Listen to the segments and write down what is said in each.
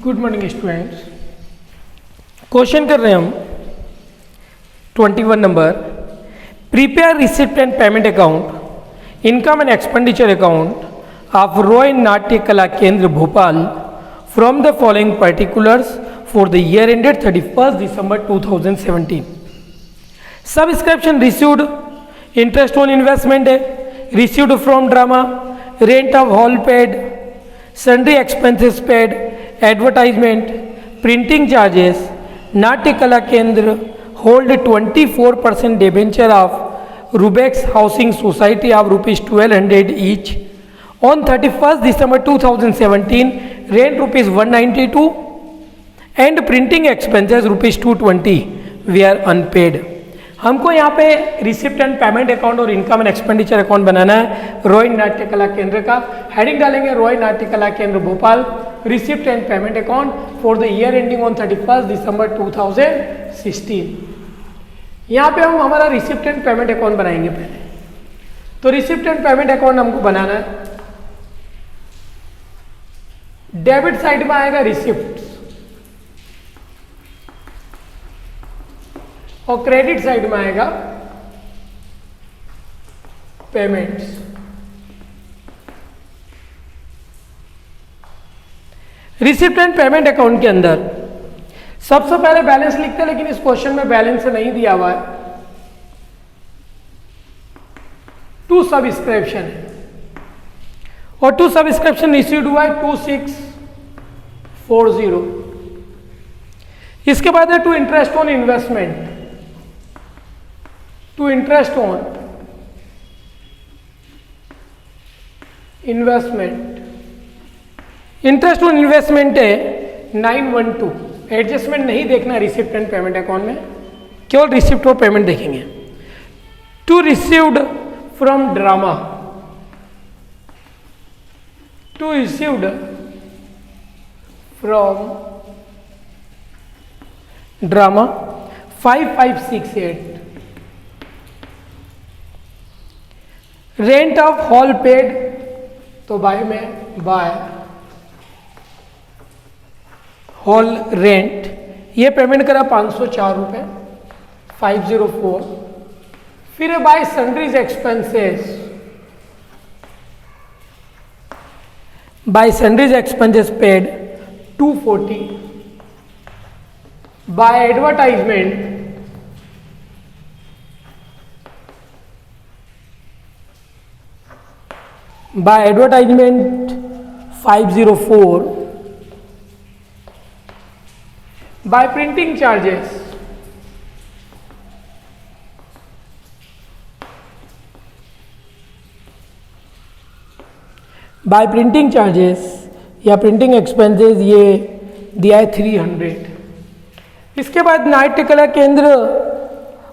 Good morning students. Question कर रहे हैं हम 21 number. Prepare receipt and payment account income and expenditure account of Roy Natya Kala Kendra Bhopal from the following particulars for the year ended 31 December 2017। Subscription received, interest on investment है, received from drama, rent of hall paid, sundry expenses paid, advertisement, printing charges, Natya Kala Kendra hold 24% debenture of Rubex housing society of ₹1200 each on 31 December 2017, rent ₹192 and printing expenses ₹220 we are unpaid. हमको यहाँ पे receipt and payment account और income and expenditure account बनाना है रॉय नाट्य कला केंद्र का। Heading डालेंगे Roy Natya Kala Kendra Bhopal receipt and payment account for the year ending on 31 December 2016। यहाँ पे हम हमारा रिसिप्ट एंड पेमेंट अकाउंट बनाएंगे पहले। तो रिसिप्ट एंड पेमेंट अकाउंट हमको बनाना है। डेबिट साइड में आएगा रिसिप्ट और क्रेडिट साइड में आएगा payments. Receipt and payment account के अंदर सबसे पहले बैलेंस लिखते हैं, लेकिन इस क्वेश्चन में बैलेंस नहीं दिया हुआ है। टू सब्सक्रिप्शन है और टू सब्सक्रिप्शन रिसीव्ड हुआ है 2640। इसके बाद है to interest on investment, to interest on investment, interest on investment है 912। एडजस्टमेंट नहीं देखना रिसिप्ट एंड पेमेंट अकाउंट में, केवल रिसिप्ट और पेमेंट देखेंगे। To received from drama, to received from drama 5568। Rent of hall paid, तो बाय में by hall rent, ये पेमेंट करा 504 रुपये 504। फिर है by sundries expenses, by sundries expenses paid 240। By advertisement, by advertisement 504। By printing charges, by printing charges या printing expenses ये दिया है 300। इसके बाद नाट्य कला केंद्र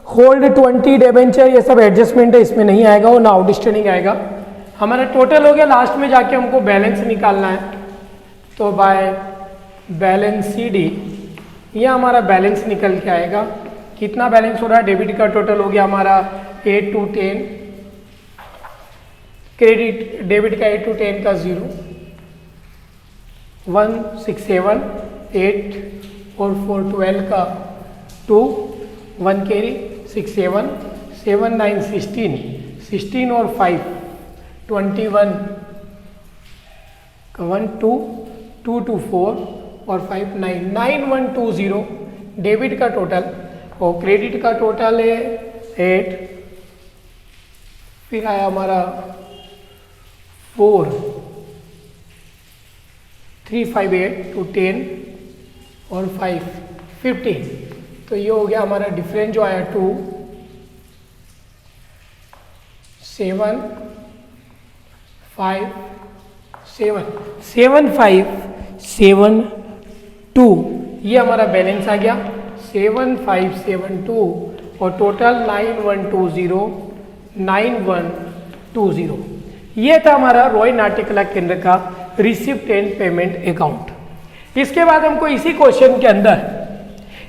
होल्ड 20 डिबेंचर, ये सब एडजस्टमेंट है, इसमें नहीं आएगा, वो ना आउटस्टैंडिंग आएगा। हमारा टोटल हो गया, लास्ट में जाके हमको बैलेंस निकालना है। तो बाय बैलेंस CD ये हमारा बैलेंस निकल के आएगा। कितना बैलेंस हो रहा है? डेबिट का टोटल हो गया हमारा 8 to 10, क्रेडिट डेबिट का 8 to 10 का 0, 167 8 और 4 12 का 2, 1 कैरी 67 7 9 16 16 और 5 21 का 1 2 2 2 4 और 5 9 9120 डेबिट का टोटल और क्रेडिट का टोटल है 8। फिर आया हमारा 4 358 to 10 और 5 15। तो ये हो गया हमारा डिफरेंस जो आया 2 7 5 7 7 5 7 2, ये हमारा बैलेंस आ गया 7572 और टोटल 9120। ये था हमारा रॉय नाट्य कला केंद्र का रिसिप्ट एंड पेमेंट अकाउंट। इसके बाद हमको इसी क्वेश्चन के अंदर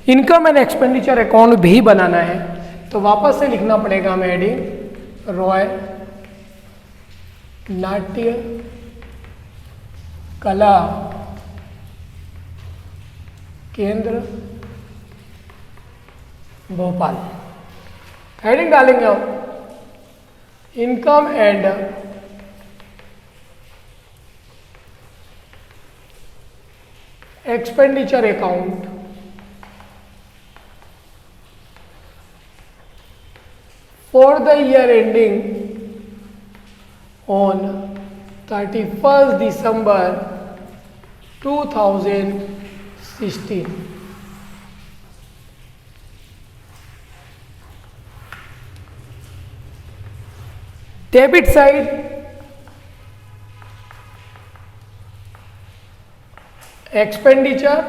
इनकम एंड एक्सपेंडिचर अकाउंट भी बनाना है। तो वापस से लिखना पड़ेगा हमें हेडिंग रॉय नाट्य कला केंद्र भोपाल। हेडिंग डालेंगे हम income and expenditure account for the year ending on 31st December 2016। Debit side expenditure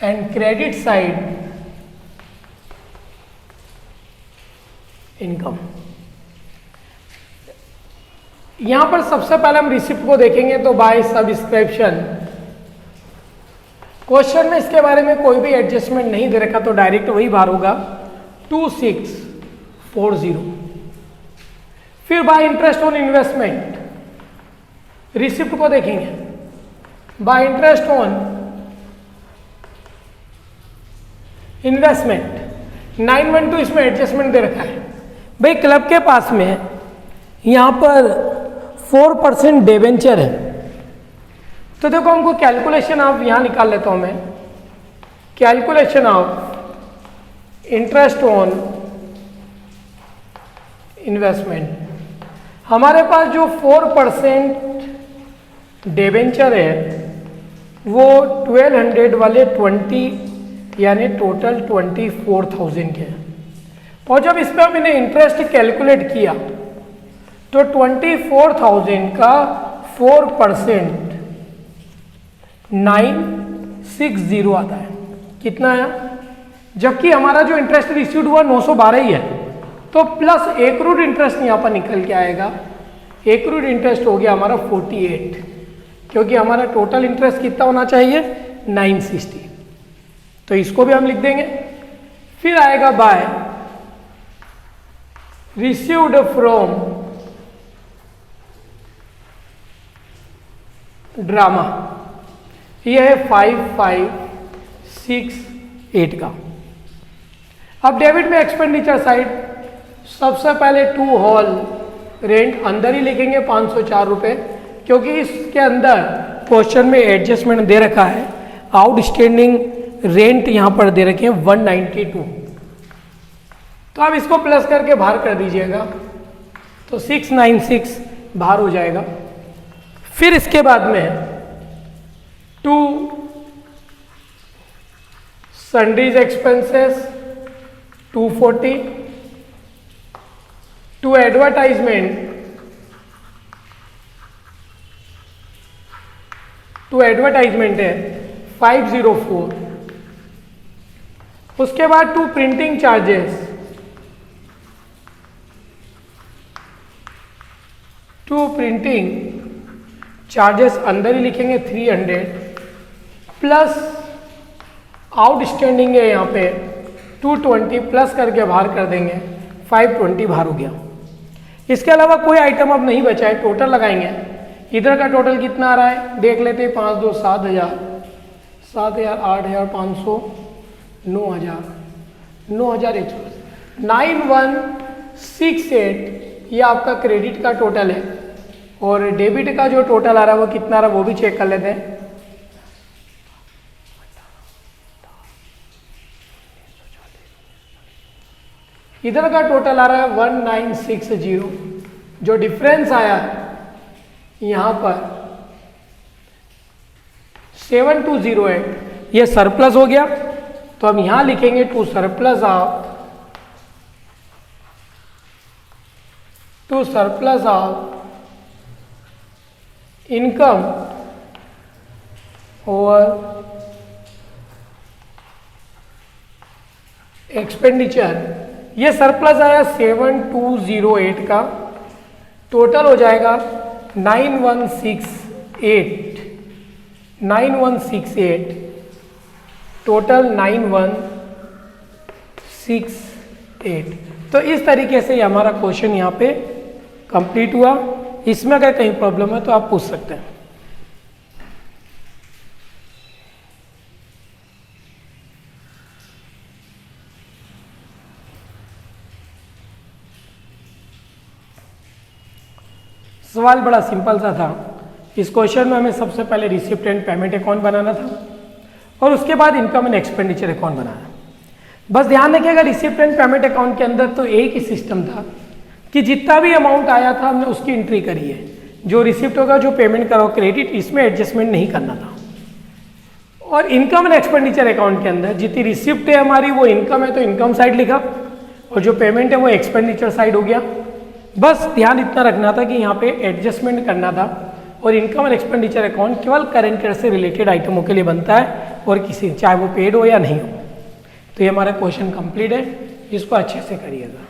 and credit side income. यहां पर सबसे पहले हम रिसिप्ट को देखेंगे तो बाय सब्सक्रिप्शन। क्वेश्चन में इसके बारे में कोई भी एडजस्टमेंट नहीं दे रखा तो डायरेक्ट वही भार होगा 2640। फिर bye interest on investment, receipt को देखेंगे बाय इंटरेस्ट ऑन इन्वेस्टमेंट 912। इसमें एडजस्टमेंट दे रखा है भाई, क्लब के पास में यहां पर 4% डिबेंचर है। तो देखो हमको कैलकुलेशन ऑफ यहां निकाल लेता हूं मैं, calculation of interest on investment. हमारे पास जो 4% डिबेंचर है वो 1200 वाले 20 यानी टोटल 24,000 के हैं। और जब इस पर मैंने इंटरेस्ट कैलकुलेट किया तो 24,000 का 4% 960 आता है। कितना आया? जबकि हमारा जो इंटरेस्ट रिसीव्ड हुआ 912 ही है, तो प्लस एक्रूड इंटरेस्ट यहाँ पर निकल के आएगा। एक्रूड इंटरेस्ट हो गया हमारा 48, क्योंकि हमारा टोटल इंटरेस्ट कितना होना चाहिए 960। तो इसको भी हम लिख देंगे। फिर आएगा बाय रिसीव्ड फ्रॉम ड्रामा, ये है 5568 का। अब डेबिट में एक्सपेंडिचर साइड, सबसे पहले 2 हॉल रेंट अंदर ही लिखेंगे 504 रुपये, क्योंकि इसके अंदर क्वेश्चन में एडजस्टमेंट दे रखा है। आउटस्टैंडिंग रेंट यहां पर दे रखे हैं 192, तो आप इसको प्लस करके बाहर कर दीजिएगा तो 696 बाहर हो जाएगा। फिर इसके बाद में 2 सन्डीज एक्सपेंसेस 240, 2 एडवर्टाइजमेंट, 2 एडवर्टाइजमेंट है 504। उसके बाद 2 प्रिंटिंग चार्जेस, 2 प्रिंटिंग चार्जेस अंदर ही लिखेंगे 300, प्लस आउटस्टैंडिंग है यहाँ पे 220, प्लस करके बाहर कर देंगे 520 बाहर हो गया। इसके अलावा कोई आइटम अब नहीं बचा है, टोटल लगाएंगे। इधर का टोटल कितना आ रहा है देख लेते हैं। 5 2 7,000, 7,000 8,500 9,000 9,100 9168। ये आपका क्रेडिट का टोटल है, और डेबिट का जो टोटल आ रहा है वो कितना आ रहा है वो भी चेक कर लेते हैं। इधर का टोटल आ रहा है 1960। जो डिफरेंस आया यहां पर 7208, ये सरप्लस हो गया। तो हम यहां लिखेंगे टू सरप्लस ऑफ इनकम और एक्सपेंडिचर। ये सरप्लस आया 7208 का, टोटल हो जाएगा 9168 टोटल 9168। तो इस तरीके से ये हमारा क्वेश्चन यहाँ पे कंप्लीट हुआ। इसमें अगर कहीं प्रॉब्लम है तो आप पूछ सकते हैं। सवाल बड़ा सिंपल सा था। इस क्वेश्चन में हमें सबसे पहले रिसिप्ट एंड पेमेंट अकाउंट बनाना था और उसके बाद इनकम एंड एक्सपेंडिचर अकाउंट बनाना। बस ध्यान रखिएगा रिसिप्ट एंड पेमेंट अकाउंट के अंदर तो एक ही सिस्टम था कि जितना भी अमाउंट आया था हमने उसकी एंट्री करी है। जो रिसिप्ट होगा, जो पेमेंट करा क्रेडिट, इसमें एडजस्टमेंट नहीं करना था। और इनकम एंड एक्सपेंडिचर अकाउंट के अंदर जितनी रिसिप्ट है हमारी वो इनकम है तो इनकम साइड लिखा और जो पेमेंट है वो एक्सपेंडिचर साइड हो गया। बस ध्यान इतना रखना था कि यहाँ पे एडजस्टमेंट करना था। और इनकम एंड एक्सपेंडिचर अकाउंट केवल करंट ईयर से रिलेटेड आइटमों के लिए बनता है और किसी चाहे वो पेड हो या नहीं हो। तो ये हमारा क्वेश्चन कंप्लीट है, इसको अच्छे से करिएगा।